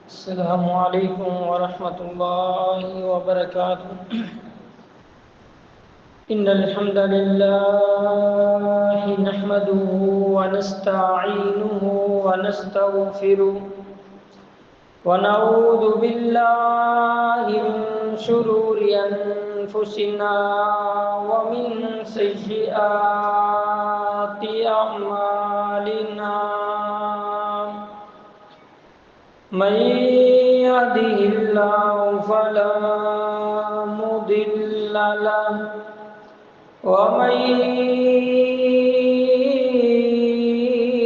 السلام علیکم ورحمۃ اللہ وبرکاتہ۔ ان الحمد للہ نحمده ونستعینه ونستغفره ونعوذ باللہ من شرور انفسنا ومن سیئات اعمالنا، من يهده الله فلا مضل له ومن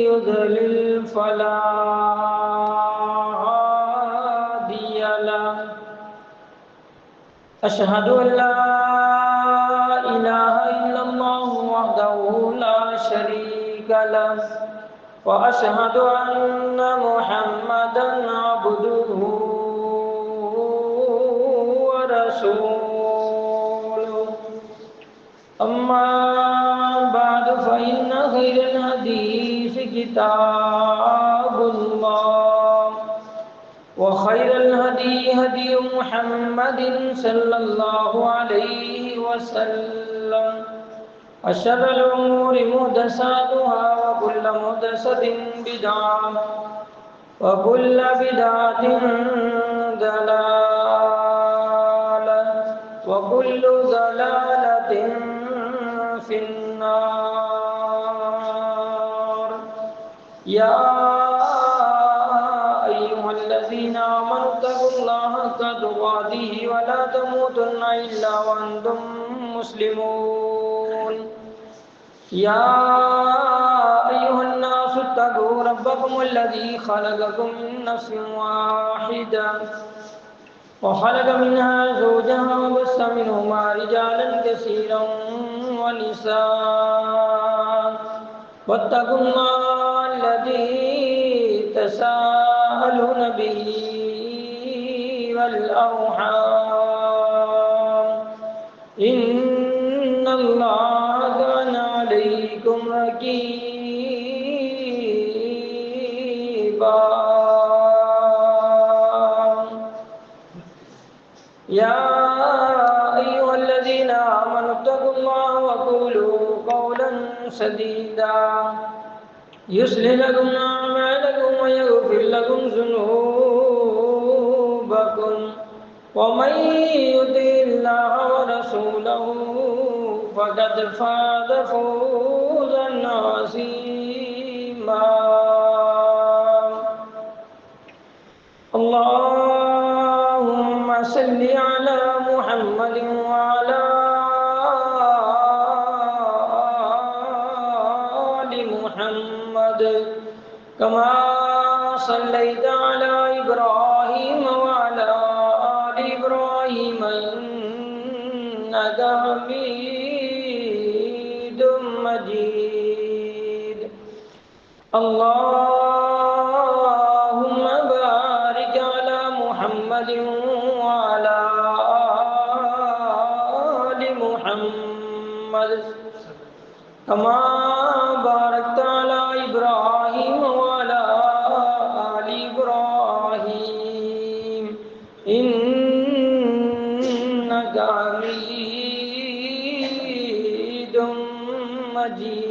يضلل فلا هادي له، أشهد أن لا إله إلا الله وحده لا شريك له، وأشهد أن محمدًا عبده ورسوله، أما بعد فإن خير الحديث كتاب الله، وخير الهدي هدي محمد صلى الله عليه وسلم، وشر الأمور محدثاتها وكل محدثة بدعة وكل بدعة ضلالة وكل ضلالة في النار۔ يا أيها الذين آمنوا اتقوا الله حق تقاته ولا تموتن إلا وأنتم مسلمون۔ يا أيها الناس اتقوا ربكم الذي خلقكم من نفس واحدة وخلق منها زوجها وبث منهما رجالا كثيرا ونساء، واتقوا الله الذي تساءلون به والأرحام، إن الله كان عليكم رقيبا۔ يا أيها الذين آمنوا اتقوا الله وقولوا قولا سديدا يصلح لكم أعمالكم ويغفر لكم ذنوبكم، ومن يطع الله ورسوله فقد فاز فوزا عظيما۔ اللهم صل على محمد وعلى آل محمد كما صليت على إبراهيم وعلى آل إبراهيم إنك حميد مجيد۔ اللهم بارك على محمد وعلى آل محمد كما باركت على إبراهيم وعلى آل إبراهيم إنك حميد مجيد۔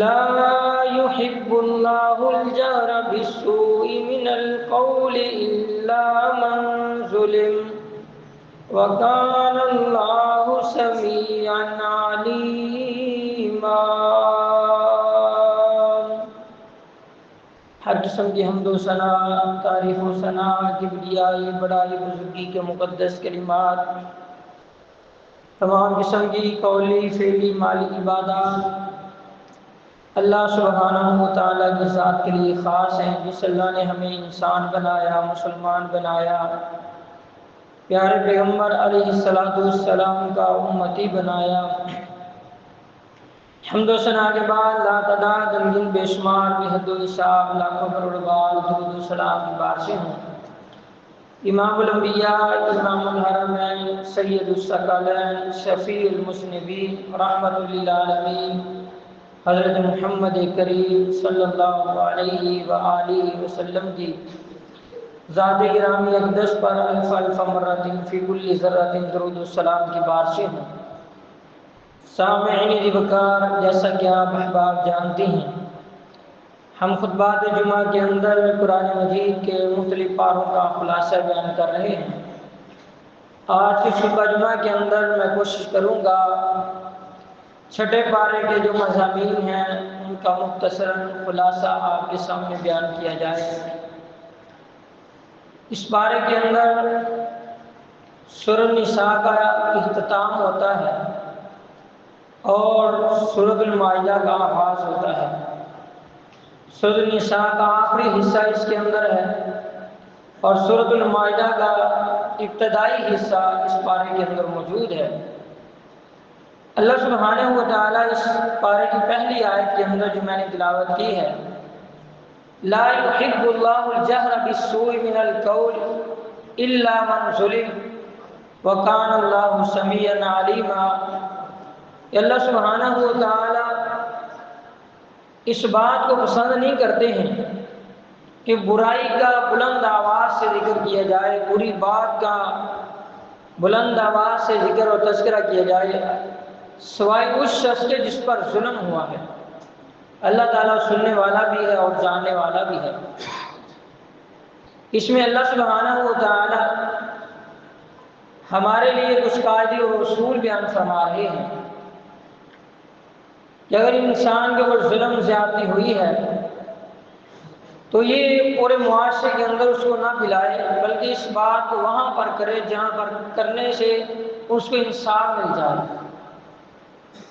لا يحب الله الجهر بالسوء من القول إلا من ظلم، وكان الله سميعا عليما۔ ہر قسم کی حمد و ثنا، تعریف و ثنا، کبریائی، بڑائی، بزرگی کے مقدس کلمات، تمام قسم کی قولی، فعلی، مالی عبادات اللہ سبحانہ و تعالیٰ کی ذات کے لیے خاص ہیں، جس اللہ نے ہمیں انسان بنایا، مسلمان بنایا، پیارے پیغمبر علیہ السلام کا امتی بنایا۔ حمد و ثنا کے بعد لا تعداد غمگین بے شمار بے حد و حساب لاکھوں کروڑ بار درود و سلام کی بارشیں ہوں امام الانبیاء، امام الحرمین، سید الثقلین، شفیع المذنبین، رحمت للعالمین، حضرت محمد کریم صلی اللہ علیہ وآلہ وسلم کی ذات گرامی اقدس پر الف الف مرۃ فی کل ذرۃ درود السلام کی بارشیں ہوں۔ سامعین وقار، جیسا کہ آپ احباب جانتے ہیں، ہم خطبات جمعہ کے اندر قرآن مجید کے مختلف پاروں کا خلاصہ بیان کر رہے ہیں۔ آج کی خطبہ جمعہ کے اندر میں کوشش کروں گا چھٹے پارے کے جو مضامین ہیں ان کا مختصراً خلاصہ آپ کے سامنے بیان کیا جائے۔ اس پارے کے اندر سورۃ النساء کا اختتام ہوتا ہے اور سورۃ المائدہ کا آغاز ہوتا ہے۔ سورۃ النساء کا آخری حصہ اس کے اندر ہے اور سورۃ المائدہ کا ابتدائی حصہ اس پارے کے اندر موجود ہے۔ اللہ سبحانہ و تعالیٰ اس پارے کی پہلی آیت کے اندر جو میں نے تلاوت کی ہے، لا يحب اللہ الجہر بالسوء من القول الا من ظلم وکان اللہ سمیعا علیما، کہ اللہ سبحانہ و تعالیٰ اس بات کو پسند نہیں کرتے ہیں کہ برائی کا بلند آواز سے ذکر کیا جائے، بری بات کا بلند آواز سے ذکر و تذکرہ کیا جائے، سوائے اس شخص کے جس پر ظلم ہوا ہے۔ اللہ تعالیٰ سننے والا بھی ہے اور جاننے والا بھی ہے۔ اس میں اللہ سبحانہ و تعالیٰ ہمارے لیے کچھ قاعدے و اصول بیان فرما رہے ہیں کہ اگر انسان کے اوپر ظلم زیادتی ہوئی ہے تو یہ پورے معاشرے کے اندر اس کو نہ پلائے، بلکہ اس بات کو وہاں پر کرے جہاں پر کرنے سے اس کو انصاف مل جائے،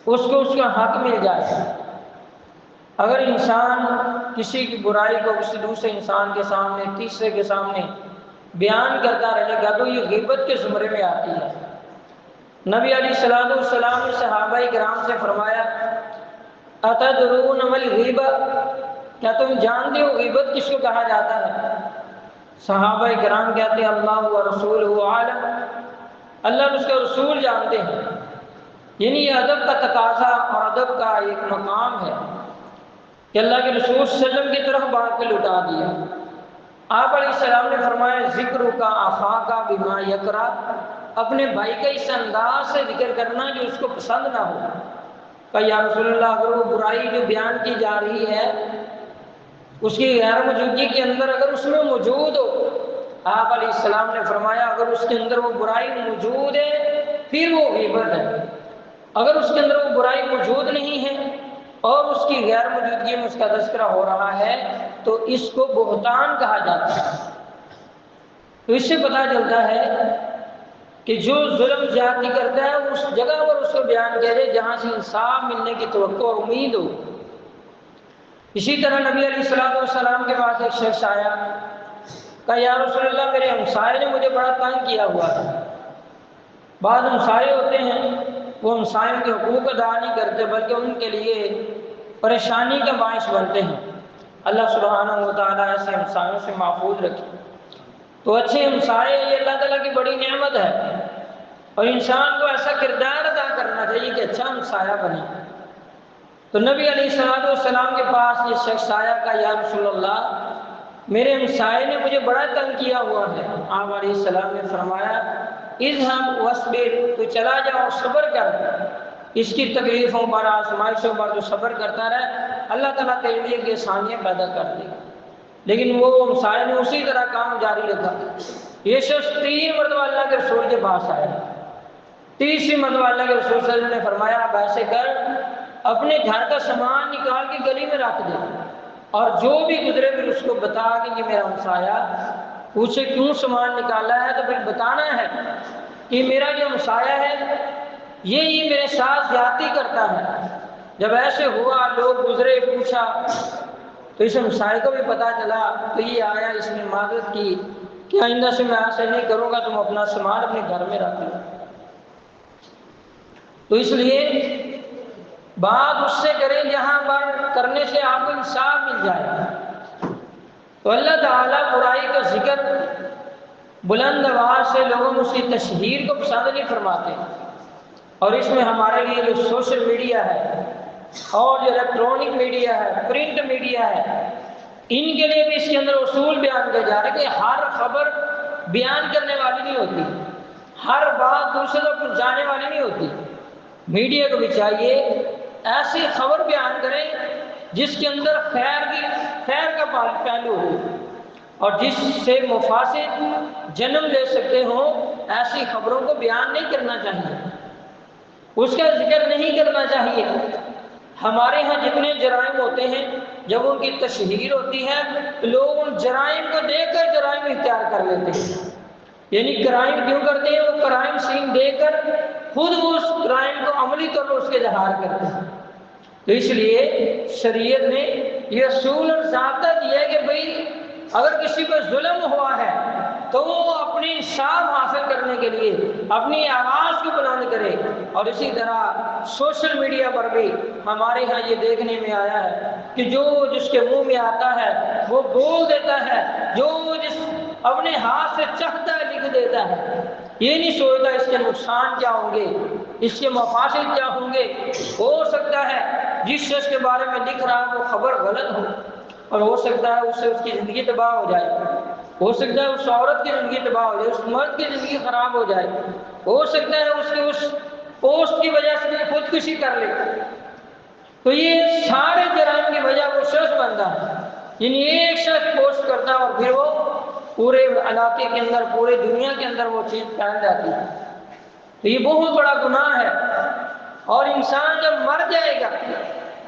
اس کو اس کا حق مل جائے۔ اگر انسان کسی کی برائی کو کسی دوسرے انسان کے سامنے، تیسرے کے سامنے بیان کرتا رہے گا تو یہ غیبت کے زمرے میں آتی ہے۔ نبی علیہ الصلوۃ والسلام نے صحابہ کرام سے فرمایا، اتدرون ما الغیبہ، کیا تم جانتے ہو غیبت کس کو کہا جاتا ہے؟ صحابہ کرام کہتے ہیں اللہ و رسولہ عالم، اللہ اور اس کے رسول جانتے ہیں۔ یعنی یہ ادب کا تقاضا اور ادب کا ایک مقام ہے کہ اللہ کے رسول صلی اللہ علیہ وسلم کی طرف بات کو لٹا دیا۔ آپ علیہ السلام نے فرمایا، ذکر کا اخاک بما یکرہ، اپنے بھائی کا اس انداز سے ذکر کرنا جو اس کو پسند نہ ہو۔ کہ یا رسول اللہ، اگر وہ برائی جو بیان کی جا رہی ہے اس کی غیر موجودگی کے اندر اگر اس میں موجود ہو، آپ علیہ السلام نے فرمایا اگر اس کے اندر وہ برائی موجود ہے پھر وہ غیبت ہے۔ اگر اس کے اندر وہ برائی موجود نہیں ہے اور اس کی غیر موجودگی میں اس کا تذکرہ ہو رہا ہے تو اس کو بہتان کہا جاتا ہے۔ تو اس سے پتہ چلتا ہے کہ جو ظلم زیادتی کرتا ہے اس جگہ پر اس کو بیان کرے جہاں سے انصاف ملنے کی توقع اور امید ہو۔ اسی طرح نبی علیہ الصلوۃ والسلام کے پاس ایک شخص آیا، کہا یا رسول اللہ، میرے ہمسائے نے مجھے بڑا تنگ کیا ہوا ہے۔ بعض ہمسائے ہوتے ہیں وہ ہمسایوں کے حقوق ادا نہیں کرتے بلکہ ان کے لیے پریشانی کا باعث بنتے ہیں۔ اللہ سبحانہ و تعالیٰ ایسے ہمسایوں سے محفوظ رکھے۔ تو اچھے ہمسائے یہ اللہ تعالیٰ کی بڑی نعمت ہے اور انسان کو ایسا کردار ادا کرنا چاہیے کہ اچھا ہمسایہ بنے۔ تو نبی علیہ الصلوۃ والسلام کے پاس یہ شخص آیا، کہا یا رسول اللہ، میرے ہمسائے نے مجھے بڑا تنگ کیا ہوا ہے۔ آپ علیہ السلام نے فرمایا، اذهب واصبر، تو چلا جا اور صبر کر، اس کی تکلیفوں پر آزمائشوں پر جو صبر کرتا رہے اللہ تعالیٰ تیرے لیے کی آسانیاں پیدا کر دے گا۔ لیکن وہ ہمسائے نے اسی طرح کام جاری رکھا۔ یہ شخص 3 مرتبہ اللہ کے رسول کے پاس آیا۔ تیسری مرتبہ اللہ کے رسول صلی اللہ علیہ وسلم نے فرمایا، اب ایسے کر، اپنے گھر کا سامان نکال کے گلی میں رکھ دے اور جو بھی گزرے پھر اس کو بتا کہ یہ میرا ہمسایہ، اسے کیوں سامان نکالا ہے تو پھر بتانا ہے کہ میرا جو ہمسایہ ہے یہ میرے ساتھ زیادتی کرتا ہے۔ جب ایسے ہوا، لوگ گزرے، پوچھا تو اس ہمسائے کو بھی پتہ چلا تو یہ آیا، اس نے معذرت کی کہ آئندہ سے میں ایسے نہیں کروں گا، تم اپنا سامان اپنے گھر میں رکھ لو۔ تو اس لیے بات اس سے کریں جہاں پر کرنے سے آپ کو انصاف مل جائے۔ تو اللہ تعالیٰ برائی کا ذکر بلند آواز سے لوگوں میں اس کی تشہیر کو پسند نہیں فرماتے، اور اس میں ہمارے لیے جو سوشل میڈیا ہے اور جو الیکٹرانک میڈیا ہے، پرنٹ میڈیا ہے، ان کے لیے بھی اس کے اندر اصول بیان کیا جا رہا ہے کہ ہر خبر بیان کرنے والی نہیں ہوتی، ہر بات دوسرے تک پہنچانے والی نہیں ہوتی۔ میڈیا کو بھی چاہیے ایسی خبر بیان کریں جس کے اندر خیر کا پہلو ہو، اور جس سے مفاسد جنم لے سکتے ہوں، ایسی خبروں کو بیان نہیں کرنا چاہیے، اس کا ذکر نہیں کرنا چاہیے۔ ہمارے ہاں جتنے جرائم ہوتے ہیں، جب ان کی تشہیر ہوتی ہے تو لوگ ان جرائم کو دیکھ کر جرائم اختیار کر لیتے ہیں۔ یعنی کرائم کیوں کرتے ہیں؟ وہ کرائم سین دیکھ کر خود وہ اس کرائم کو عملی طور پر اس کے اظہار کرتے ہیں۔ تو اس لیے شریعت نے یہ اصول اور ضابطہ دیا ہے کہ بھئی اگر کسی پر ظلم ہوا ہے تو وہ اپنی انصاف حاصل کرنے کے لیے اپنی آواز کو بلند کرے۔ اور اسی طرح سوشل میڈیا پر بھی ہمارے ہاں یہ دیکھنے میں آیا ہے کہ جو جس کے منہ میں آتا ہے وہ بول دیتا ہے، جو جس اپنے ہاتھ سے چاہتا ہے لکھ دیتا ہے، یہ نہیں سوچتا اس کے نقصان کیا ہوں گے، اس کے مفاسد کیا ہوں گے۔ ہو سکتا ہے جس شخص کے بارے میں لکھ رہا ہے وہ خبر غلط ہو، اور ہو سکتا ہے اس سے اس کی زندگی تباہ ہو جائے، ہو سکتا ہے اس عورت کی زندگی تباہ ہو جائے، اس مرد کی زندگی خراب ہو جائے، ہو سکتا ہے اس کے اس پوسٹ کی وجہ سے خودکشی کر لے۔ تو یہ سارے جرائم کی وجہ وہ شخص بنتا ہے، یعنی ایک شخص پوسٹ کرتا ہے اور پھر وہ پورے علاقے کے اندر، پورے دنیا کے اندر وہ چیز پھیل جاتی ہے۔ تو یہ بہت بڑا گناہ ہے، اور انسان جب مر جائے گا،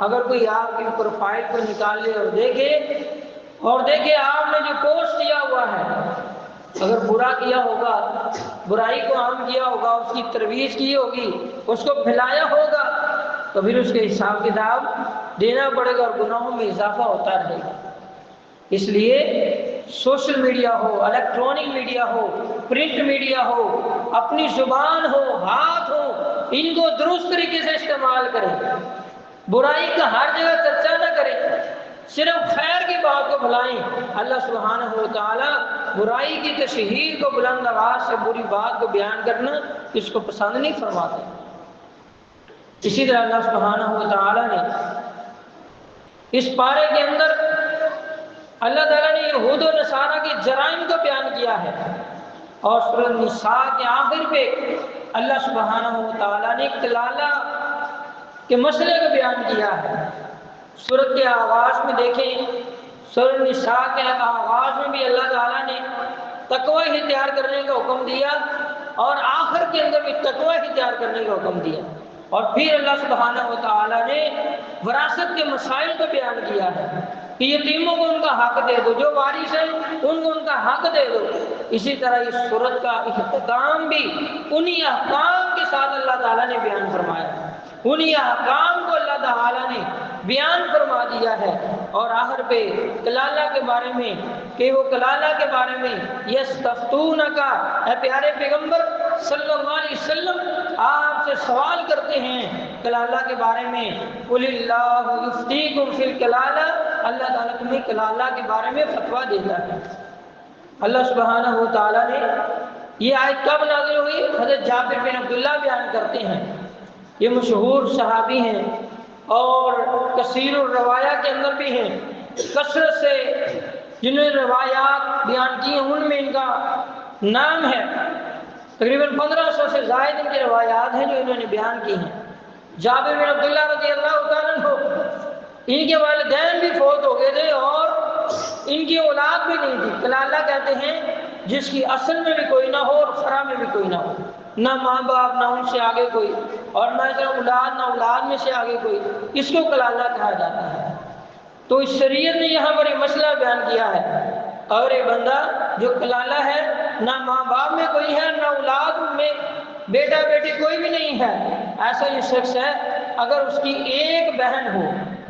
اگر کوئی آپ کی پروفائل کو نکال لے اور دیکھے آپ نے جو پوسٹ کیا ہوا ہے، اگر برا کیا ہوگا، برائی کو عام کیا ہوگا، اس کی ترویج کی ہوگی، اس کو پھیلایا ہوگا، تو پھر اس کے حساب کتاب دینا پڑے گا اور گناہوں میں اضافہ ہوتا رہے گا۔ اس لیے سوشل میڈیا ہو، الیکٹرانک میڈیا ہو، پرنٹ میڈیا ہو، اپنی زبان ہو، ہاتھ ہو، ان کو درست طریقے سے استعمال کریں، برائی کا ہر جگہ چرچا نہ کریں، صرف خیر کی بات کو بھلائیں۔ اللہ سبحانہ و تعالی برائی کی تشہیر کو، بلند آواز سے بری بات کو بیان کرنا اس کو پسند نہیں فرماتے۔ اسی طرح اللہ سبحانہ و تعالی نے اس پارے کے اندر اللہ تعالیٰ نے یہود و نصارہ کے جرائم کو بیان کیا ہے، اور سورۃ النساء کے آخر پہ اللہ سبحانہ و تعالیٰ نے کلالہ کے مسئلے کو بیان کیا ہے۔ سورت کے آغاز میں دیکھیں، سورۃ النساء کے آغاز میں بھی اللہ تعالیٰ نے تقوی اختیار کرنے کا حکم دیا، اور آخر کے اندر بھی تقوی اختیار کرنے کا حکم دیا، اور پھر اللہ سبحانہ و تعالیٰ نے وراثت کے مسائل کو بیان کیا ہے کہ یتیموں کو ان کا حق دے دو، جو وارث ہیں ان کو ان کا حق دے دو۔ اسی طرح اس سورت کا اختتام بھی انہی احکام کے ساتھ اللہ تعالیٰ نے بیان فرمایا، انہی احکام کو اللہ تعالیٰ نے بیان فرما دیا ہے۔ اور آخر پہ کلالہ کے بارے میں کہ وہ کلالہ کے بارے میں یستفتونک، اے پیارے پیغمبر صلی اللہ علیہ وسلم آپ سے سوال کرتے ہیں کلالہ کے بارے میں، قل اللہ یفتیکم فی الکلالہ، اللہ تعالیٰ تمہیں کلالہ کے بارے میں فتویٰ دیتا ہے۔ اللہ سبحانہ و تعالیٰ نے یہ آیت کب نازل ہوئی؟ حضرت جابر بن عبداللہ بیان کرتے ہیں، یہ مشہور صحابی ہیں اور کثیر الروایہ کے اندر بھی ہیں، کثرت سے جنہوں نے روایات بیان کی ہیں ان میں ان کا نام ہے، تقریباً 1500 سے زائد ان کی روایات ہیں جو انہوں نے بیان کی ہیں۔ جابر بن عبداللہ رضی اللہ تعالیٰ عنہ، ان کے والدین بھی فوت ہو گئے تھے اور ان کی اولاد بھی نہیں تھی۔ کلالہ کہتے ہیں جس کی اصل میں بھی کوئی نہ ہو اور فرع میں بھی کوئی نہ ہو، نہ ماں باپ نہ ان سے آگے کوئی، اور نہ اولاد نہ اولاد میں سے آگے کوئی، اس کو کلالہ کہا جاتا ہے۔ تو اس شریعت نے یہاں پر ایک مسئلہ بیان کیا ہے، اور ایک بندہ جو کلالہ ہے، نہ ماں باپ میں کوئی ہے، نہ اولاد میں بیٹا بیٹی کوئی بھی نہیں ہے، ایسا یہ شخص ہے، اگر اس کی ایک بہن ہو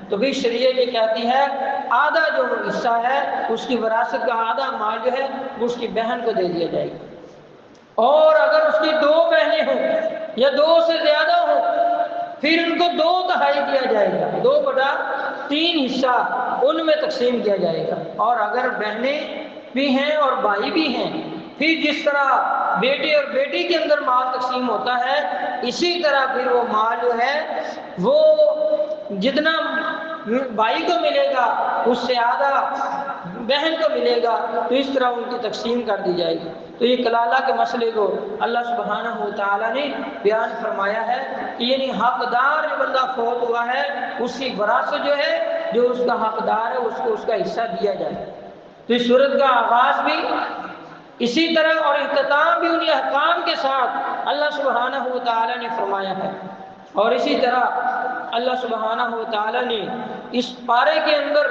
تو بھی شریعت یہ کہتی ہے آدھا جو حصہ ہے اس کی وراثت کا آدھا مال جو ہے وہ اس کی بہن کو دے دیا جائے گا، اور اگر اس کی 2 بہنیں ہوں یا 2 سے زیادہ ہوں پھر ان کو 2 تہائی دیا جائے گا، 2/3 حصہ ان میں تقسیم کیا جائے گا۔ اور اگر بہنیں بھی ہیں اور بھائی بھی ہیں، پھر جس طرح بیٹے اور بیٹی کے اندر مال تقسیم ہوتا ہے، اسی طرح پھر وہ مال جو ہے وہ جتنا بھائی کو ملے گا اس سے آدھا بہن کو ملے گا، تو اس طرح ان کی تقسیم کر دی جائے گی۔ تو یہ کلالہ کے مسئلے کو اللہ سبحانہ و تعالیٰ نے بیان فرمایا ہے کہ یعنی حقدار جو بندہ فوت ہوا ہے اس کی وراثت جو ہے، جو اس کا حقدار ہے اس کو اس کا حصہ دیا جائے۔ تو اس صورت کا آغاز بھی اسی طرح اور اختتام بھی انہی احکام کے ساتھ اللہ سبحانہ و تعالیٰ نے فرمایا ہے۔ اور اسی طرح اللہ سبحانہ و تعالیٰ نے اس پارے کے اندر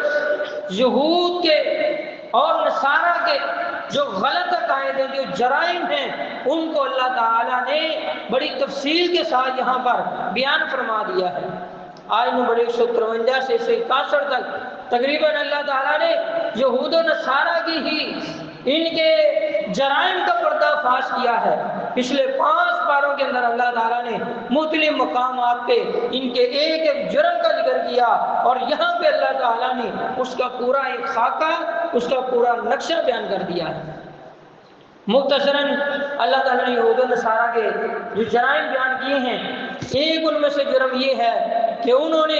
یہود کے اور نصارہ کے جو غلط عقائد ہیں، جو جرائم ہیں، ان کو اللہ تعالیٰ نے بڑی تفصیل کے ساتھ یہاں پر بیان فرما دیا ہے۔ آیت نمبر 153 سے 161 تک تقریباً اللہ تعالیٰ نے یہود و نصارہ کی ہی ان کے جرائم کا پردہ فاش کیا ہے۔ پچھلے 5 پاروں کے اندر اللہ تعالیٰ نے مختلف مقامات پہ ان کے ایک ایک جرم کا ذکر کیا، اور یہاں پہ اللہ تعالیٰ نے اس کا پورا ایک خاکہ، اس کا پورا نقشہ بیان کر دیا ہے۔ مختصراً اللہ تعالیٰ نے یہود و نصارہ کے جو جرائم بیان کیے ہیں، ایک ان میں سے جرم یہ ہے کہ انہوں نے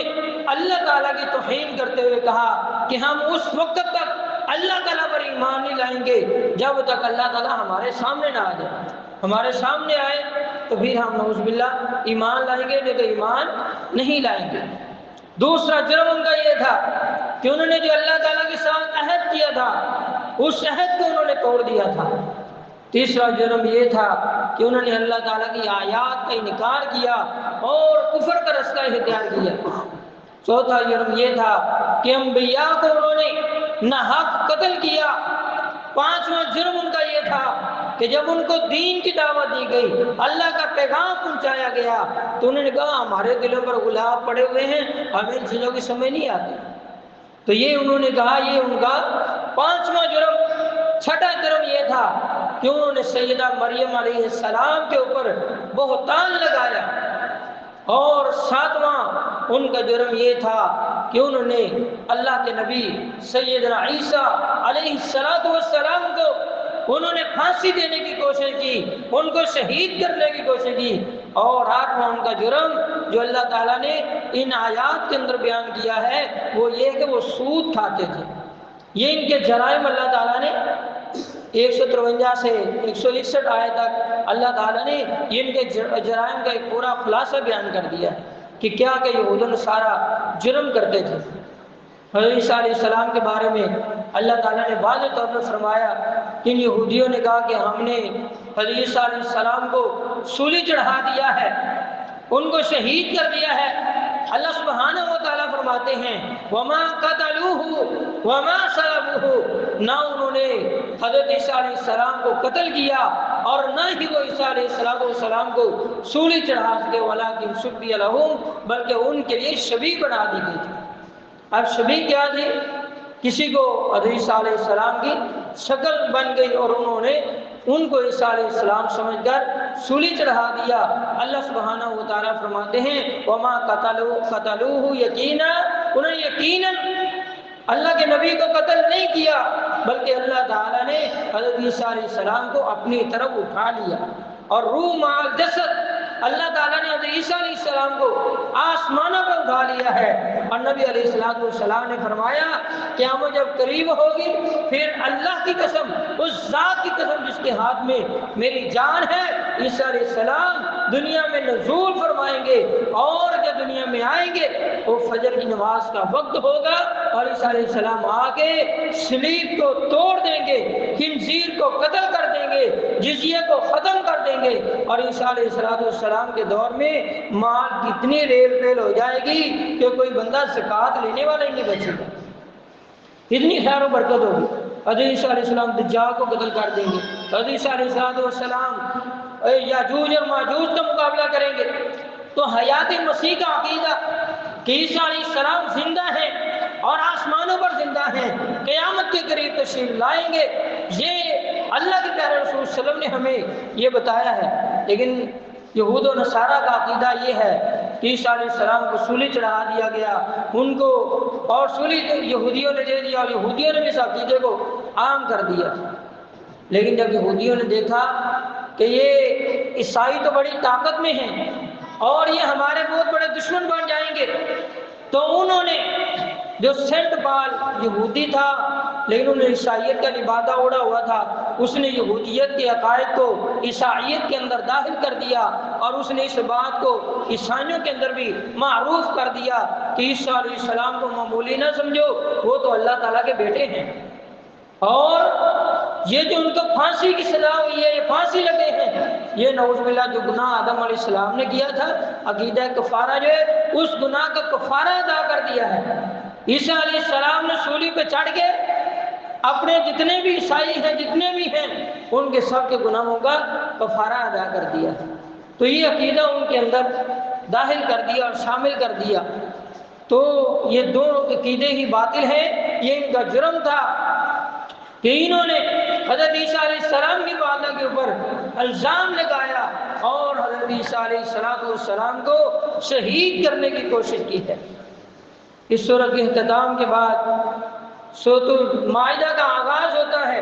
اللہ تعالیٰ کی توہین کرتے ہوئے کہا کہ ہم اس وقت تک اللہ تعالیٰ پر ایمان نہیں لائیں گے جب تک اللہ تعالیٰ ہمارے سامنے نہ آ جائے۔ ہمارے سامنے آئے تو پھر ہم نعوذ باللہ ایمان لائیں گے، نہیں تو ایمان نہیں لائیں گے۔ دوسرا جرم ان کا یہ تھا کہ انہوں نے جو اللہ تعالیٰ کے ساتھ عہد کیا تھا اس عہد کو انہوں نے توڑ دیا تھا۔ تیسرا جرم یہ تھا کہ انہوں نے اللہ تعالیٰ کی آیات کا انکار کیا اور کفر کا رستہ اختیار کیا۔ چوتھا جرم یہ تھا کہ انبیاء کو انہوں نے ناحق قتل کیا۔ پانچواں جرم ان کا یہ تھا کہ جب ان کو دین کی دعوت دی گئی، اللہ کا پیغام پہنچایا گیا، تو انہوں نے کہا ہمارے دلوں پر غلاف پڑے ہوئے ہیں، ہمیں ان چیزوں کی سمجھ نہیں آتی۔ تو یہ انہوں نے کہا یہ ان کا پانچواں جرم۔ چھٹا جرم یہ تھا کہ انہوں نے سیدہ مریم علیہ السلام کے اوپر بہتان لگایا۔ اور ساتواں ان کا جرم یہ تھا کہ انہوں نے اللہ کے نبی سیدنا عیسیٰ علیہ السلام کو انہوں نے پھانسی دینے کی کوشش کی، ان کو شہید کرنے کی کوشش کی۔ اور آٹھواں ان کا جرم جو اللہ تعالیٰ نے ان آیات کے اندر بیان کیا ہے وہ یہ کہ وہ سود کھاتے تھے۔ یہ ان کے جرائم اللہ تعالیٰ نے 153 سے 161 آیت تک اللہ تعالیٰ نے ان کے جرائم کا ایک پورا خلاصہ بیان کر دیا کہ کیا کہ یہود و نصارہ جرم کرتے تھے۔ حضرت عیسیٰ علیہ السلام کے بارے میں اللہ تعالیٰ نے واضح طور پر فرمایا کہ ان یہودیوں نے کہا کہ ہم نے حضرت عیسیٰ علیہ السلام کو سولی چڑھا دیا ہے، ان کو شہید کر دیا ہے۔ اللہ سبحانہ و تعالیٰ فرماتے ہیں وَمَا قَتَلُوهُ وَمَا صَلَبُوهُ، نہ انہوں نے حضرت عیسیٰ علیہ السلام کو قتل کیا اور نہ ہی وہ عیسیٰ علیہ السلام کو سولی چڑھا سکے، وَلَٰكِنْ شُبِّهَ لَهُم، بلکہ ان کے لیے شبیہ بنا دی گئی تھی۔ اب شبیہ کیا تھی؟ کسی کو حضرت عیسیٰ علیہ السلام کی شکل بن گئی اور انہوں نے ان کو عیسیٰ علیہ السلام سمجھ کر سولی چڑھا دیا۔ اللہ سبحانہ و تعالیٰ فرماتے ہیں وَمَا قَتَلُوهُ یقینا، انہوں نے یقیناً اللہ کے نبی کو قتل نہیں کیا، بلکہ اللہ تعالیٰ نے حضرت عیسیٰ علیہ السلام کو اپنی طرف اٹھا لیا، اور روح مع الجسد اللہ تعالیٰ نے حضرت عیسیٰ علیہ السلام کو آسمانوں پر اٹھا لیا ہے۔ اور نبی علیہ السلام نے فرمایا قیامت جب قریب ہوگی پھر اللہ کی قسم، اس ذات کی قسم جس کے ہاتھ میں میری جان ہے، عیسیٰ علیہ السلام دنیا میں نزول فرمائیں گے، اور جب دنیا میں آئیں گے وہ فجر کی نماز کا وقت ہوگا، اور عیسیٰ علیہ السلام آ کے صلیب کو توڑ دیں گے، خنزیر کو قتل کر دیں گے، جزیہ کو ختم کر دیں گے، اور عیسیٰ علیہ السلام کے دور میں مال کی اتنی ریل پیل ہو جائے گی کہ کوئی بندہ زکوٰۃ لینے والا ہی نہیں بچے گا، اتنی خیر و برکت ہوگی۔ حضرت عیسیٰ علیہ السلام دجال کو قتل کر دیں گے، حضرت عیسیٰ علیہ السلام یاجوج اور ماجوج کا مقابلہ کریں گے۔ تو حیات مسیح کا عقیدہ کہ عیسیٰ علیہ السلام زندہ ہیں اور آسمانوں پر زندہ ہیں، قیامت کے قریب تشریف لائیں گے، یہ اللہ کے پیارے رسول صلی اللہ علیہ وسلم نے ہمیں یہ بتایا ہے۔ لیکن یہود و نصارہ کا عقیدہ یہ ہے کہ عیسیٰ علیہ السلام کو سولی چڑھا دیا گیا، ان کو اور سولی یہودیوں نے دے دیا، اور یہودیوں نے بھی اس عقیدے کو عام کر دیا۔ لیکن جب یہودیوں نے دیکھا کہ یہ عیسائی تو بڑی طاقت میں ہیں اور یہ ہمارے بہت بڑے دشمن بن جائیں گے، تو انہوں نے جو سینٹ پال یہودی تھا لیکن انہوں نے عیسائیت کا لبادہ اوڑھا ہوا تھا، اس نے یہودیت کے عقائد کو عیسائیت کے اندر داخل کر دیا اور اس نے اس بات کو عیسائیوں کے اندر بھی معروف کر دیا کہ عیسیٰ علیہ السلام کو معمولی نہ سمجھو، وہ تو اللہ تعالیٰ کے بیٹے ہیں۔ اور یہ جو ان کو پھانسی کی سزا ہوئی ہے، یہ پھانسی لگے ہیں، یہ نعوذ باللہ جو گناہ آدم علیہ السلام نے کیا تھا، عقیدہ کفارہ جو ہے اس گناہ کا کفارہ ادا کر دیا ہے۔ عیسیٰ علیہ السلام نے سولی پہ چڑھ کے اپنے جتنے بھی عیسائی ہیں، جتنے بھی ہیں، ان کے سب کے گناہوں کا کفارہ ادا کر دیا۔ تو یہ عقیدہ ان کے اندر داخل کر دیا اور شامل کر دیا۔ تو یہ دو عقیدے ہی باطل ہیں، یہ ان کا جرم تھا کہ انہوں نے حضرت عیسیٰ علیہ السلام کی والدہ کے اوپر الزام لگایا اور حضرت عیسیٰ علیہ السلام کو شہید کرنے کی کوشش کی ہے۔ اس سورۃ کے اختتام کے بعد سورۃ المائدہ کا آغاز ہوتا ہے۔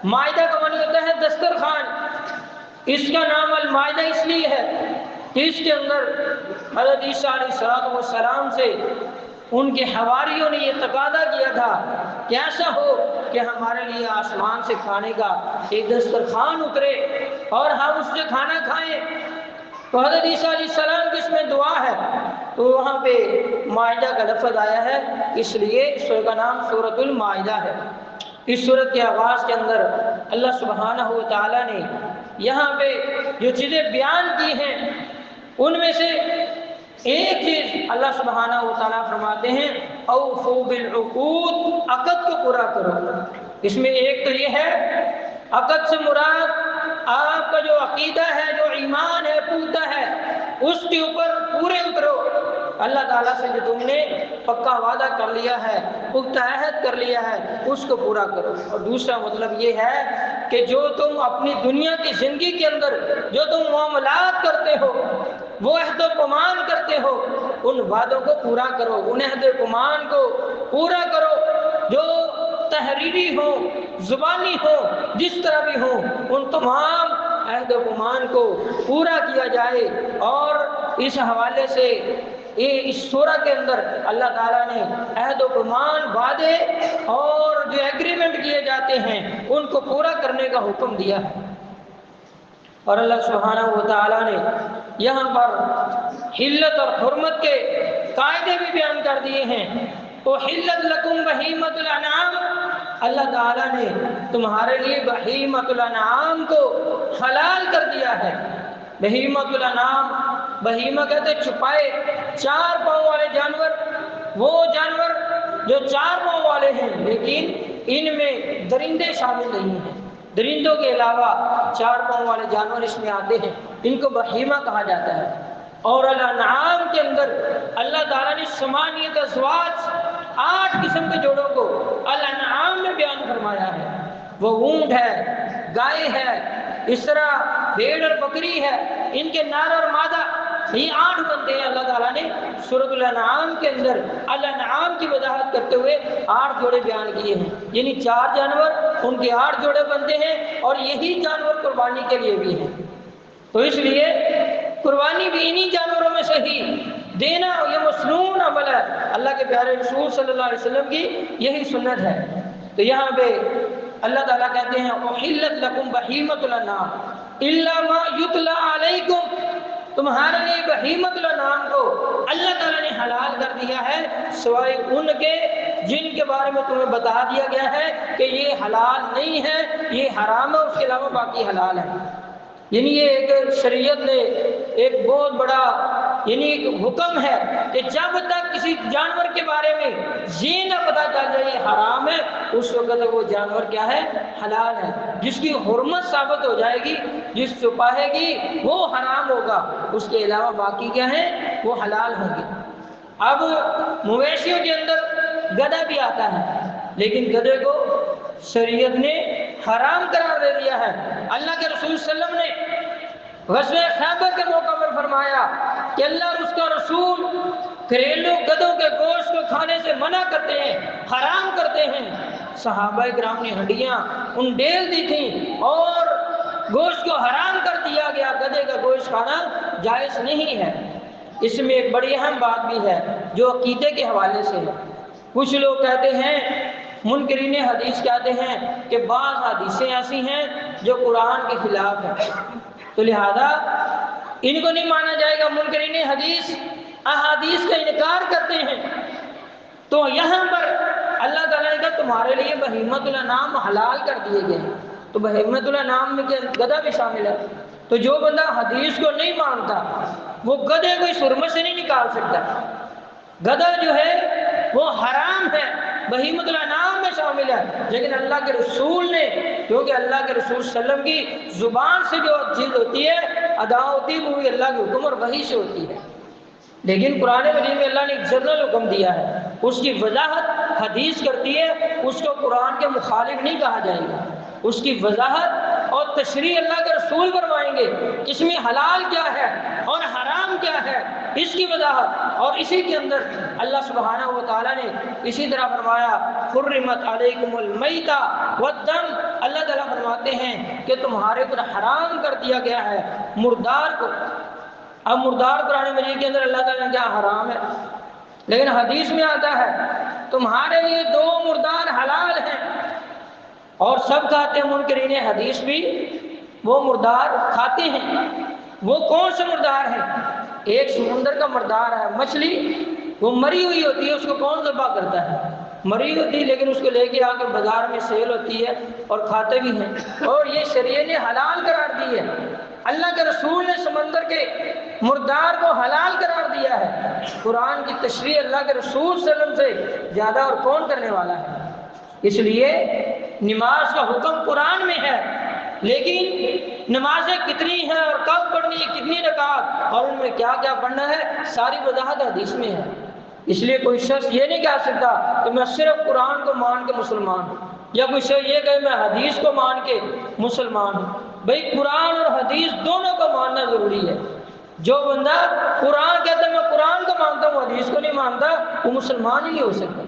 مائدہ کا معنی ہوتا ہے دسترخوان۔ اس کا نام المائدہ اس لیے ہے کہ اس کے اندر حضرت عیسیٰ علیہ السلام سے ان کے حواریوں نے یہ تقاضا کیا تھا کہ ایسا ہو کہ ہمارے لیے آسمان سے کھانے کا ایک دسترخوان اترے اور ہم اس سے کھانا کھائیں۔ تو حضرت عیسیٰ علیہ السلام کی اس میں دعا ہے، تو وہاں پہ مائدہ کا لفظ آیا ہے، اس لیے سورہ کا نام سورۃ المائدہ ہے۔ اس سورت کے آغاز کے اندر اللہ سبحانہ و تعالیٰ نے یہاں پہ جو چیزیں بیان کی ہیں ان میں سے ایک چیز اللہ سبحانہ و تعالیٰ فرماتے ہیں اوفوا بالعقود، عقد کو پورا کرو۔ اس میں ایک تو یہ ہے، عقد سے مراد آپ کا جو عقیدہ ہے، جو ایمان ہے، پختہ ہے، اس کے اوپر پورے اترو۔ اللہ تعالیٰ سے جو تم نے پکا وعدہ کر لیا ہے، پختہ عہد کر لیا ہے، اس کو پورا کرو۔ اور دوسرا مطلب یہ ہے کہ جو تم اپنی دنیا کی زندگی کے اندر جو تم معاملات کرتے ہو، وہ عہد و پیمان کرتے ہو، ان وعدوں کو پورا کرو، ان عہد و پیمان کو پورا کرو، جو تحریری ہو، زبانی ہو، جس طرح بھی ہو، ان تمام عہد و پیمان کو پورا کیا جائے۔ اور اس حوالے سے اس سورہ کے اندر اللہ تعالیٰ نے عہد و پیمان، وعدے اور جو ایگریمنٹ کیے جاتے ہیں ان کو پورا کرنے کا حکم دیا ہے۔ اور اللہ سبحانہ و تعالیٰ نے یہاں پر حلت اور حرمت کے قاعدے بھی بیان کر دیے ہیں۔ احلت لکم بہیمۃ الانعام، اللہ تعالیٰ نے تمہارے لیے بہیمۃ الانعام کو حلال کر دیا ہے۔ بہیمۃ الانعام، بہیمہ کہتے چھپائے چار پاؤں والے جانور، وہ جانور جو چار پاؤں والے ہیں لیکن ان میں درندے شامل نہیں ہیں، درندوں کے علاوہ چار پاؤں والے جانور اس میں آتے ہیں، ان کو بہیمہ کہا جاتا ہے۔ اور الانعام کے اندر اللہ تعالیٰ نے ثمانیۃ ازواج، 8 قسم کے جوڑوں کو الانعام میں بیان فرمایا ہے۔ وہ اونٹ ہے، گائے ہے، اس طرح بھیڑ اور بکری ہے، ان کے نر اور مادہ، یہ 8 بنتے ہیں۔ اللہ تعالیٰ نے سورۃ الانعام کے اندر الانعام کی وضاحت کرتے ہوئے 8 جوڑے بیان کیے ہیں، یعنی 4 جانور، ان کے 8 جوڑے بنتے ہیں، اور یہی جانور قربانی کے لیے بھی ہیں۔ تو اس لیے قربانی بھی انہی جانوروں میں سے ہی دینا، یہ مسنون عمل ہے، اللہ کے پیارے رسول صلی اللہ علیہ وسلم کی یہی سنت ہے۔ تو یہاں پہ اللہ تعالیٰ کہتے ہیں احلت لکم بہیمۃ الانعام الا ما یتلی علیکم، تمہارے لیے بہیمۃ الانعام کو اللہ تعالیٰ نے حلال کر دیا ہے سوائے ان کے جن کے بارے میں تمہیں بتا دیا گیا ہے کہ یہ حلال نہیں ہے، یہ حرام ہے، اس کے علاوہ باقی حلال ہے۔ یعنی یہ ایک شریعت نے ایک بہت بڑا یعنی ایک حکم ہے کہ جب تک کسی جانور کے بارے میں یہ نہ پتہ چل جائے یہ حرام ہے، اس وقت تک وہ جانور کیا ہے؟ حلال ہے۔ جس کی حرمت ثابت ہو جائے گی، جس چھپائے گی وہ حرام ہوگا، اس کے علاوہ باقی کیا ہے؟ وہ حلال ہوں گے۔ اب مویشیوں کے اندر گدھا بھی آتا ہے، لیکن گدھے کو شریعت نے حرام قرار دے دیا ہے۔ اللہ کے رسول صلی اللہ علیہ وسلم نے غزوہ خیبر کے موقع پر فرمایا کہ اللہ اور اس کا رسول گھریلو گدھوں کے گوشت کو کھانے سے منع کرتے ہیں، حرام کرتے ہیں۔ صحابہ کرام نے ہڈیاں انڈیل دی تھیں اور گوشت کو حرام کر دیا گیا، گدھے کا گوشت کھانا جائز نہیں ہے۔ اس میں ایک بڑی اہم بات بھی ہے جو عقیدے کے حوالے سے ہے۔ کچھ لوگ کہتے ہیں، منکرین حدیث کہتے ہیں کہ بعض حدیثیں ایسی ہیں جو قرآن کے خلاف ہیں، تو لہذا ان کو نہیں مانا جائے گا۔ منکرین حدیث احادیث کا انکار کرتے ہیں، تو یہاں پر اللہ تعالیٰ نے کہا تمہارے لیے بہیمۃ الانعام حلال کر دیے گئے ہیں، تو بہیمۃ الانعام میں گدھا بھی شامل ہے۔ تو جو بندہ حدیث کو نہیں مانتا وہ گدھے کو اس حرمت سے نہیں نکال سکتا۔ گدھا جو ہے وہ حرام ہے، بہیمۃ الانعام میں شامل ہے، لیکن اللہ کے رسول نے، کیونکہ اللہ کے رسول صلی اللہ علیہ وسلم کی زبان سے جو چیز ہوتی ہے ادا ہوتی ہے وہ بھی اللہ کے حکم اور وحی سے ہوتی ہے، لیکن قرآن مجید میں اللہ نے ایک جنرل حکم دیا ہے، اس کی وضاحت حدیث کرتی ہے، اس کو قرآن کے مخالف نہیں کہا جائے گا، اس کی وضاحت اور تشریح اللہ کے رسول فرمائیں گے، اس میں حلال کیا ہے اور حرام کیا ہے، اس کی وضاحت۔ اور اسی کے اندر اللہ سبحانہ و تعالیٰ نے اسی طرح فرمایا حرمت علیکم المیتہ والدم، اللہ تعالیٰ فرماتے ہیں کہ تمہارے اوپر حرام کر دیا گیا ہے مردار کو۔ اب مردار قرآن مجید کے اندر اللہ تعالیٰ نے کیا حرام ہے، لیکن حدیث میں آتا ہے تمہارے لیے 2 مردار حلال ہیں، اور سب کھاتے ہیں، منکرین حدیث بھی وہ مردار کھاتے ہیں۔ وہ کون سے مردار ہیں؟ ایک سمندر کا مردار ہے، مچھلی وہ مری ہوئی ہوتی ہے، اس کو کون ذبح کرتا ہے؟ مری ہوتی ہے، لیکن اس کو لے کے آ کے بازار میں سیل ہوتی ہے اور کھاتے بھی ہیں، اور یہ شریعت نے حلال قرار دی ہے۔ اللہ کے رسول نے سمندر کے مردار کو حلال قرار دیا ہے۔ قرآن کی تشریح اللہ کے رسول صلی اللہ علیہ وسلم سے زیادہ اور کون کرنے والا ہے؟ اس لیے نماز کا حکم قرآن میں ہے، لیکن نمازیں کتنی ہیں اور کب پڑھنی ہے، کتنی رکعت اور ان میں کیا کیا پڑھنا ہے، ساری وضاحت حدیث میں ہے۔ اس لیے کوئی شخص یہ نہیں کہہ سکتا کہ میں صرف قرآن کو مان کے مسلمان ہوں، یا کوئی شخص یہ کہے میں حدیث کو مان کے مسلمان ہوں۔ بھئی قرآن اور حدیث دونوں کو ماننا ضروری ہے۔ جو بندہ قرآن کہتا ہے میں قرآن کو مانتا ہوں حدیث کو نہیں مانتا، وہ مسلمان ہی نہیں ہو سکتا،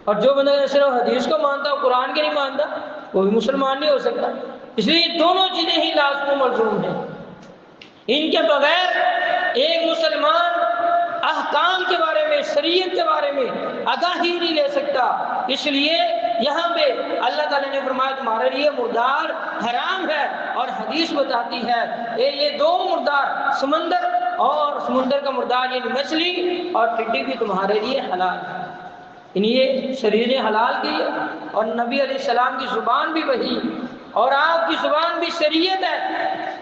اور جو بندہ صرف حدیث کو مانتا ہے قرآن کے نہیں مانتا، وہ بھی مسلمان نہیں ہو سکتا۔ اس لیے یہ دونوں چیزیں ہی لازم و ملزوم ہیں، ان کے بغیر ایک مسلمان احکام کے بارے میں، شریعت کے بارے میں آگاہی نہیں لے سکتا۔ اس لیے یہاں پہ اللہ تعالیٰ نے فرمایا تمہارے لیے مردار حرام ہے، اور حدیث بتاتی ہے یہ 2 مردار، سمندر اور سمندر کا مردار یعنی مچھلی اور ٹڈی بھی تمہارے لیے حلال ہے۔ یہ شریعت نے حلال کی ہے، اور نبی علیہ السلام کی زبان بھی وہی، اور آپ کی زبان بھی شریعت ہے۔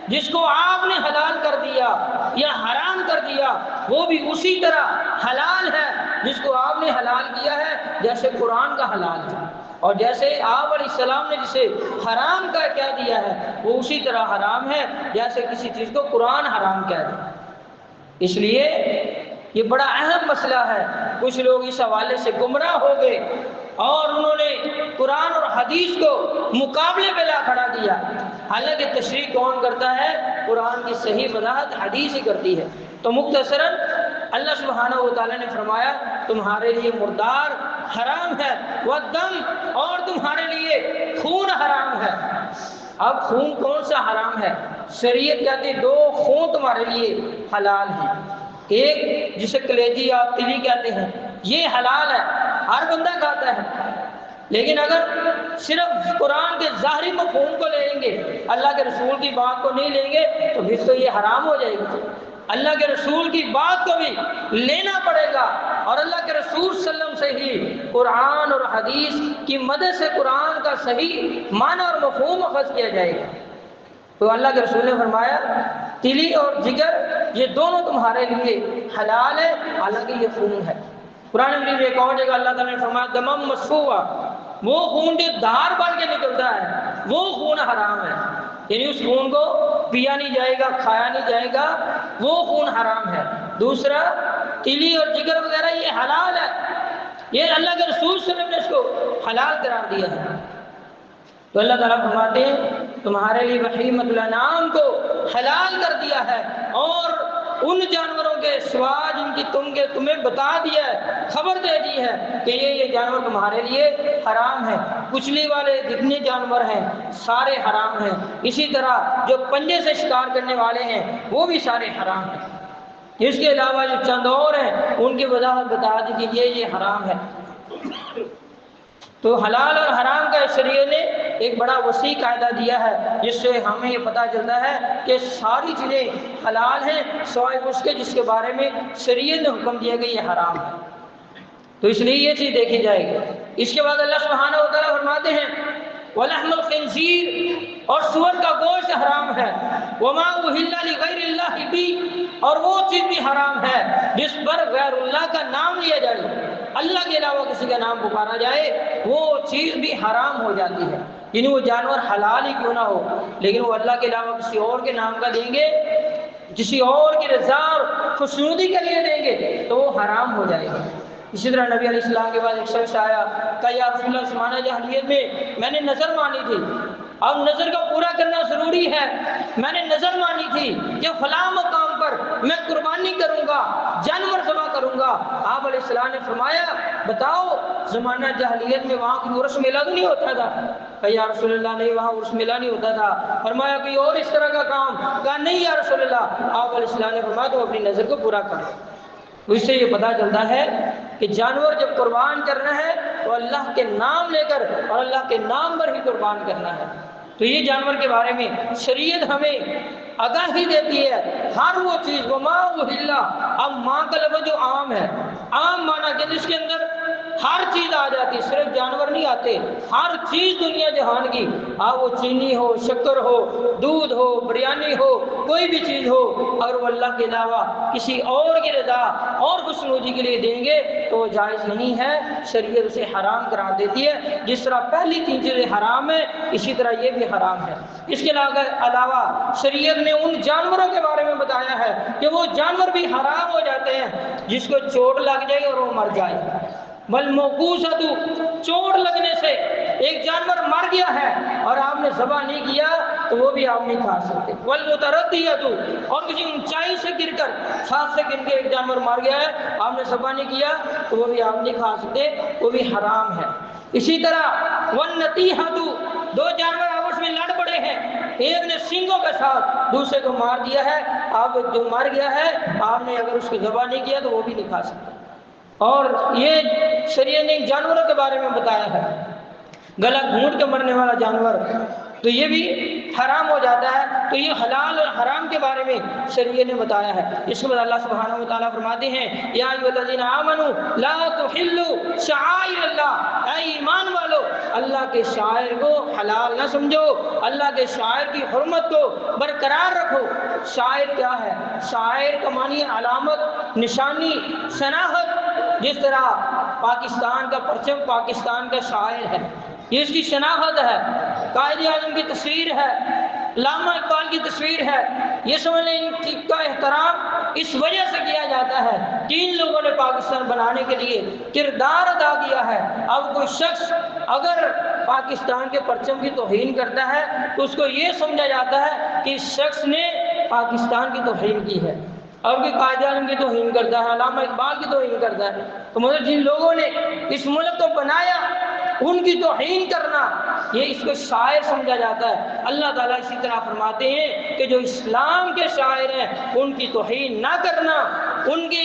جس کو آپ نے حلال کر دیا یا حرام کر دیا وہ بھی اسی طرح حلال ہے جس کو آپ نے حلال کیا ہے، جیسے قرآن کا حلال ہے، اور جیسے آپ علیہ السلام نے جسے حرام کا کہہ دیا ہے وہ اسی طرح حرام ہے جیسے کسی چیز کو قرآن حرام کہہ دیا۔ اس لیے یہ بڑا اہم مسئلہ ہے۔ کچھ لوگ اس حوالے سے گمراہ ہو گئے اور انہوں نے قرآن اور حدیث کو مقابلے پہ لا کھڑا کیا، حالانکہ تشریح کون کرتا ہے؟ قرآن کی صحیح وضاحت حدیث ہی کرتی ہے۔ تو مختصراً اللہ سبحانہ و تعالیٰ نے فرمایا تمہارے لیے مردار حرام ہے، والدم، اور تمہارے لیے خون حرام ہے۔ اب خون کون سا حرام ہے؟ شریعت کہتی 2 خون تمہارے لیے حلال ہیں۔ ایک جسے کلیجی یا تلی کہتے ہیں یہ حلال ہے، ہر بندہ کھاتا ہے، لیکن اگر صرف قرآن کے ظاہری مفہوم کو لیں گے، اللہ کے رسول کی بات کو نہیں لیں گے تو پھر تو یہ حرام ہو جائے گا۔ اللہ کے رسول کی بات کو بھی لینا پڑے گا، اور اللہ کے رسول صلی اللہ علیہ وسلم سے ہی قرآن اور حدیث کی مدد سے قرآن کا صحیح معنی اور مفہوم اخذ کیا جائے گا۔ تو اللہ کے رسول نے فرمایا تلی اور جگر یہ دونوں تمہارے لیے حلال ہے، حالانکہ یہ خون ہے۔ قرآن مجید میں ایک اور جگہ اللہ تعالیٰ نے فرمایا دمم مسفوحا، وہ خون جو دھار بن کے نکلتا ہے وہ خون حرام ہے، یعنی اس خون کو پیا نہیں جائے گا، کھایا نہیں جائے گا، وہ خون حرام ہے۔ دوسرا تلی اور جگر وغیرہ یہ حلال ہے، یہ اللہ کے رسول صلی اللہ علیہ وسلم نے اس کو حلال قرار دیا ہے۔ تو اللہ تعالیٰ فرماتے ہیں تمہارے لیے بہیمۃ الانعام کو حلال کر دیا ہے، اور ان جانوروں کے سوا جن کی تمہیں بتا دیا ہے، خبر دے دی ہے کہ یہ جانور تمہارے لیے حرام ہے۔ کچلی والے جتنے جانور ہیں سارے حرام ہیں، اسی طرح جو پنجے سے شکار کرنے والے ہیں وہ بھی سارے حرام ہیں۔ اس کے علاوہ جو چند اور ہیں ان کی وضاحت بتا دی کہ یہ حرام ہے۔ تو حلال اور حرام کا شریعت نے ایک بڑا وسیع قاعدہ دیا ہے، جس سے ہمیں یہ پتہ چلتا ہے کہ ساری چیزیں حلال ہیں سوائے اس کے جس کے بارے میں شریعت نے حکم دیا کہ یہ حرام ہے، تو اس لیے یہ چیز دیکھی جائے گی۔ اس کے بعد اللہ سبحانہ و تعالیٰ فرماتے ہیں وَلَحْمُ الْخِنْزِيرِ، اور سور کا گوشت حرام ہے، وَمَا أُهِلَّ لِغَيْرِ اللَّهِ بِهِ، اور وہ چیز بھی حرام ہے جس پر غیر اللہ کا نام لیا جائے، اللہ کے علاوہ کسی کا نام پکارا جائے، وہ چیز بھی حرام ہو جاتی ہے۔ یعنی وہ جانور حلال ہی کیوں نہ ہو، لیکن وہ اللہ کے علاوہ کسی اور کے نام کا دیں گے، کسی اور کی رضا اور خوشنودی کے لیے دیں گے تو وہ حرام ہو جائے گا۔ اسی طرح نبی علیہ السلام کے بعد ایک شخص آیا، کہا یا رسول اللہ زمانہ جاہلیت میں نے نظر مانی تھی، اب نظر کا پورا کرنا ضروری ہے، میں نے نظر مانی تھی کہ فلاں مقام پر میں قربانی کروں گا، جانور ذبح کروں گا۔ آپ علیہ السلام نے فرمایا بتاؤ زمانہ جاہلیت میں وہاں کوئی عرس میلہ تو نہیں ہوتا تھا؟ کہا یا رسول اللہ نہیں، وہاں عرس میلہ نہیں ہوتا تھا۔ فرمایا کوئی اور اس طرح کا کام؟ کہا نہیں یا رسول اللہ۔ آپ علیہ السلام نے فرمایا تو اپنی نظر کو پورا کرو۔ تو اس سے یہ پتہ چلتا ہے کہ جانور جب قربان کرنا ہے تو اللہ کے نام لے کر اور اللہ کے نام پر ہی قربان کرنا ہے۔ تو یہ جانور کے بارے میں شریعت ہمیں آگاہی دیتی ہے، ہر وہ چیز وما اہل، اب ماں کا لفظ جو عام ہے، عام مانا کہ جس کے اندر ہر چیز آ جاتی، صرف جانور نہیں آتے، ہر چیز دنیا جہان کی، اب وہ چینی ہو، شکر ہو، دودھ ہو، بریانی ہو، کوئی بھی چیز ہو، اگر وہ اللہ کے علاوہ کسی اور کی رضا اور خوشنودی کے لیے دیں گے تو وہ جائز نہیں ہے، شریعت اسے حرام قرار دیتی ہے۔ جس طرح پہلی 3 چیزیں حرام ہیں اسی طرح یہ بھی حرام ہے۔ اس کے علاوہ شریعت نے ان جانوروں کے بارے میں بتایا ہے کہ وہ جانور بھی حرام ہو جاتے ہیں جس کو چوٹ لگ جائے اور وہ مر جائے، والموقوذۃ، چوٹ لگنے سے ایک جانور مر گیا ہے اور آپ نے ذبح نہیں کیا تو وہ بھی آپ نہیں کھا سکتے، والمتردیۃ، اور کسی اونچائی سے گر کر، چھات سے گر کے ایک جانور مر گیا ہے آپ نے ذبح نہیں کیا تو وہ بھی آپ نہیں کھا سکتے، وہ بھی حرام ہے۔ اسی طرح والنطیحۃ، 2 جانور آپس میں لڑ پڑے ہیں، ایک نے سینگوں کے ساتھ دوسرے کو مار دیا ہے، آپ جو مر گیا ہے آپ نے اگر اس کو ذبح نہیں کیا تو وہ بھی نہیں کھا سکتے۔ اور یہ شریعت نے جانوروں کے بارے میں بتایا ہے، گلا گھونٹ کے مرنے والا جانور تو یہ بھی حرام ہو جاتا ہے۔ تو یہ حلال اور حرام کے بارے میں شریعت نے بتایا ہے۔ اس کے بعد اللہ سبحانہ و تعالیٰ فرماتے ہیں یا ایھا الذین آمنوا لا تحلوا شعائر اللہ، اے ایمان والو اللہ کے شاعر کو حلال نہ سمجھو، اللہ کے شاعر کی حرمت کو برقرار رکھو۔ شاعر کیا ہے؟ شاعر کا معنی علامت، نشانی، شناخت۔ جس طرح پاکستان کا پرچم پاکستان کا شاعر ہے، یہ اس کی شناخت ہے، قائد اعظم کی تصویر ہے، علامہ اقبال کی تصویر ہے، یہ سمجھ لیں ان کا احترام اس وجہ سے کیا جاتا ہے کہ ان لوگوں نے پاکستان بنانے کے لیے کردار ادا کیا ہے۔ اب کوئی شخص اگر پاکستان کے پرچم کی توہین کرتا ہے تو اس کو یہ سمجھا جاتا ہے کہ اس شخص نے پاکستان کی توہین کی ہے، اور کوئی قائد اعظم کی توہین کرتا ہے، علامہ اقبال کی توہین کرتا ہے، تو مطلب جن لوگوں نے اس ملک کو بنایا ان کی توہین کرنا یہ اس کو شاعر سمجھا جاتا ہے۔ اللہ تعالیٰ اسی طرح فرماتے ہیں کہ جو اسلام کے شاعر ہیں ان کی توہین نہ کرنا، ان کی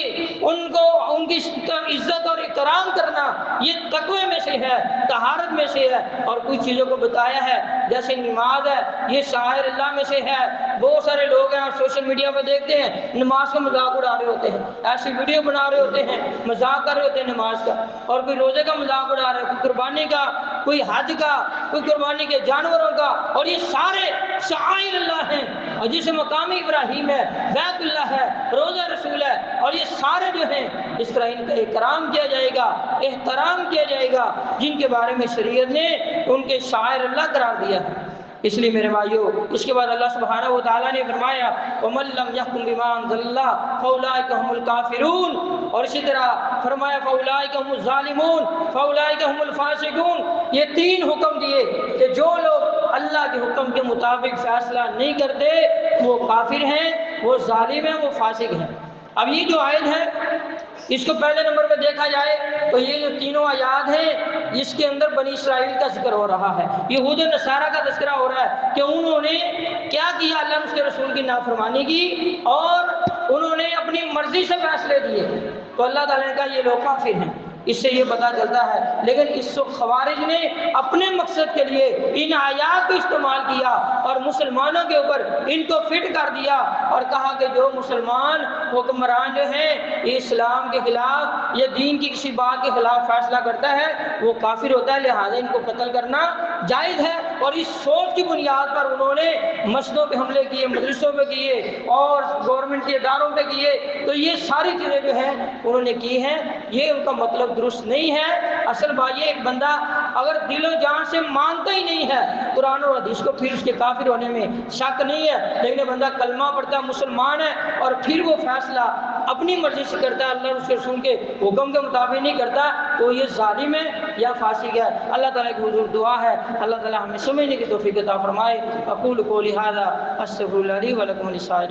عزت اور احترام کرنا یہ تقوی میں سے ہے، طہارت میں سے ہے۔ اور کچھ چیزوں کو بتایا ہے جیسے نماز ہے، یہ شاعر اللہ میں سے ہے۔ بہت سارے لوگ ہیں سوشل میڈیا پہ دیکھتے ہیں نماز کا مذاق اڑا رہے ہوتے ہیں، ایسی ویڈیو بنا رہے ہوتے ہیں، مذاق کر رہے ہوتے ہیں نماز کا، اور کوئی روزے کا مذاق اڑا رہے ہیں، کوئی قربانی کا، کوئی حج کا، کوئی قربانی کے جانوروں کا، اور یہ سارے شعائر اللہ ہیں، اور جسے مقام ابراہیم ہے، بیت اللہ ہے، روزہ رسول ہے، اور یہ سارے جو ہیں اس طرح ان کا اکرام کیا جائے گا، احترام کیا جائے گا، جن کے بارے میں شریعت نے ان کے شاعر اللہ قرار دیا ہے۔ اس لیے میرے بھائیو اس کے بعد اللہ سبحانہ و تعالیٰ نے فرمایا وَمَن لَّمْ يَحْكُم بِمَا أَنزَلَ اللَّهُ فَأُولَٰئِكَ هُمُ الْكَافِرُونَ، اور اسی طرح فرمایا فَأُولَٰئِكَ هُمُ الظَّالِمُونَ فَأُولَٰئِكَ هُمُ الْفَاسِقُونَ۔ یہ 3 حکم دیے کہ جو لوگ اللہ کے حکم کے مطابق فیصلہ نہیں کرتے وہ کافر ہیں، وہ ظالم ہیں، وہ فاسق ہیں۔ اب یہ جو آیت ہے اس کو پہلے نمبر پہ دیکھا جائے تو یہ جو تینوں آیات ہیں جس کے اندر بنی اسرائیل کا ذکر ہو رہا ہے، یہود و نصارہ کا تذکرہ ہو رہا ہے کہ انہوں نے کیا کیا، اللہ اس کے رسول کی نافرمانی کی اور انہوں نے اپنی مرضی سے فیصلے دیے، تو اللہ تعالیٰ نے کہا یہ لوگ کافر ہیں۔ اس سے یہ پتہ چلتا ہے، لیکن اس خوارج نے اپنے مقصد کے لیے ان آیات کو استعمال کیا اور مسلمانوں کے اوپر ان کو فٹ کر دیا اور کہا کہ جو مسلمان حکمران جو ہیں یہ اسلام کے خلاف یا دین کی کسی بات کے خلاف فیصلہ کرتا ہے وہ کافر ہوتا ہے، لہٰذا ان کو قتل کرنا جائز ہے۔ اور اس سوچ کی بنیاد پر انہوں نے مسجدوں پہ حملے کیے، مدرسوں پہ کیے اور گورنمنٹ کے اداروں پہ کیے، تو یہ ساری چیزیں جو ہیں انہوں نے کی ہیں، یہ ان کا مطلب درست نہیں ہے۔ اصل بات یہ ایک بندہ اگر دل و جان سے مانتا ہی نہیں ہے قرآن اور حدیث کو، پھر اس کے کافر ہونے میں شک نہیں ہے، لیکن بندہ کلمہ پڑھتا ہے، مسلمان ہے اور پھر وہ فیصلہ اپنی مرضی سے کرتا ہے، اللہ اس کے رسول کے حکم کے مطابق نہیں کرتا، تو یہ ظالم ہے یا فاسق ہے۔ اللہ تعالیٰ کی حضور دعا ہے اللہ تعالیٰ ہمیں سمجھنے کی توفیق عطا فرمائے۔ اقول قولی ھذا استغفر اللہ لی ولکم ولسائر